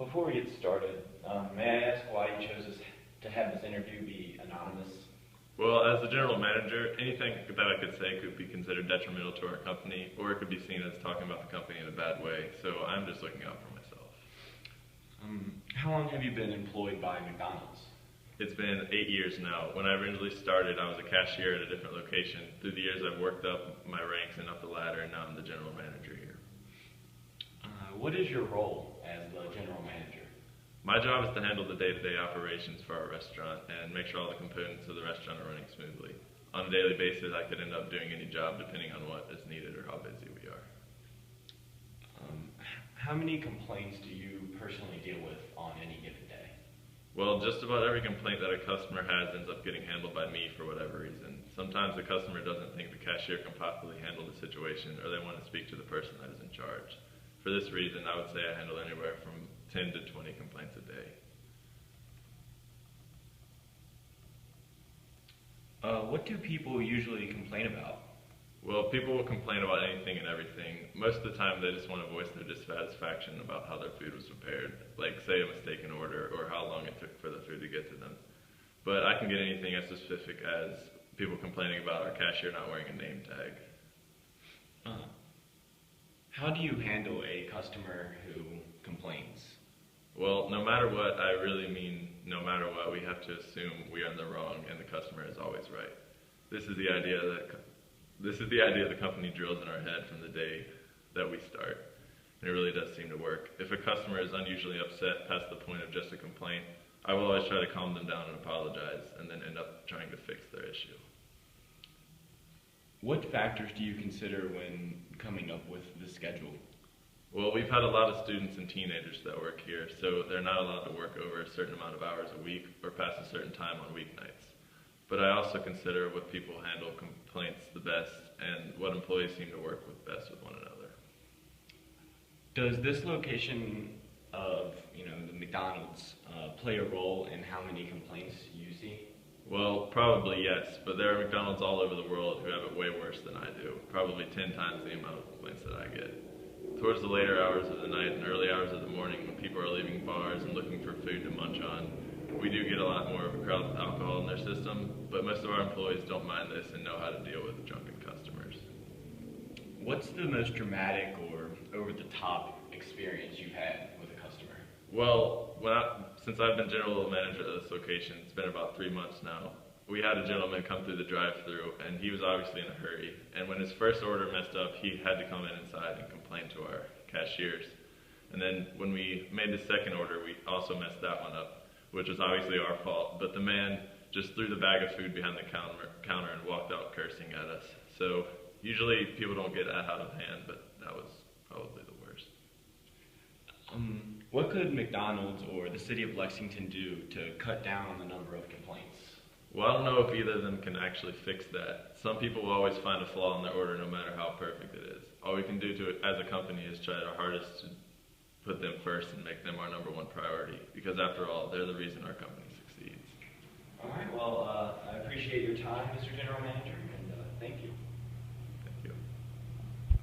Before we get started, may I ask why you chose to have this interview be anonymous? Well, as the general manager, anything that I could say could be considered detrimental to our company, or it could be seen as talking about the company in a bad way, so I'm just looking out for myself. How long have you been employed by McDonald's? It's been 8 years now. When I originally started, I was a cashier at a different location. Through the years, I've worked up my ranks and up the ladder, and now I'm the general manager here. What is your role as the general manager? My job is to handle the day-to-day operations for our restaurant and make sure all the components of the restaurant are running smoothly. On a daily basis, I could end up doing any job depending on what is needed or how busy we are. How many complaints do you personally deal with on any given day? Well, just about every complaint that a customer has ends up getting handled by me for whatever reason. Sometimes the customer doesn't think the cashier can possibly handle the situation, or they want to speak to the person that is in charge. For this reason, I would say I handle anywhere from 10 to 20 complaints a day. What do people usually complain about? Well, people will complain about anything and everything. Most of the time, they just want to voice their dissatisfaction about how their food was prepared, like say a mistaken order or how long it took for the food to get to them. But I can get anything as specific as people complaining about our cashier not wearing a name tag. How do you handle a customer who complains? Well, no matter what, I really mean no matter what, we have to assume we are in the wrong and the customer is always right. This is the idea the company drills in our head from the day that we start, and it really does seem to work. If a customer is unusually upset past the point of just a complaint, I will always try to calm them down and apologize, and then end up trying to fix their issue. What factors do you consider when coming up with the schedule? Well, we've had a lot of students and teenagers that work here, so they're not allowed to work over a certain amount of hours a week or past a certain time on weeknights. But I also consider what people handle complaints the best and what employees seem to work with best with one another. Does this location of the McDonald's play a role in how many complaints you see? Well, probably yes, but there are McDonald's all over the world who have it way worse than I do, probably 10 times the amount of complaints that I get. Towards the later hours of the night and early hours of the morning when people are leaving bars and looking for food to munch on, we do get a lot more of a crowd with alcohol in their system, but most of our employees don't mind this and know how to deal with drunken customers. What's the most dramatic or over-the-top experience you've had with a customer? Well, since I've been general manager of this location, it's been about 3 months now, we had a gentleman come through the drive-thru, and he was obviously in a hurry. And when his first order messed up, he had to come inside and complain to our cashiers. And then when we made the second order, we also messed that one up, which was obviously our fault. But the man just threw the bag of food behind the counter and walked out cursing at us. So usually people don't get that out of hand, but that was probably the worst. What could McDonald's or the city of Lexington do to cut down on the number of complaints? Well, I don't know if either of them can actually fix that. Some people will always find a flaw in their order no matter how perfect it is. All we can do as a company is try our hardest to put them first and make them our #1 priority, because after all, they're the reason our company succeeds. All right, well, I appreciate your time, Mr. General Manager, and thank you.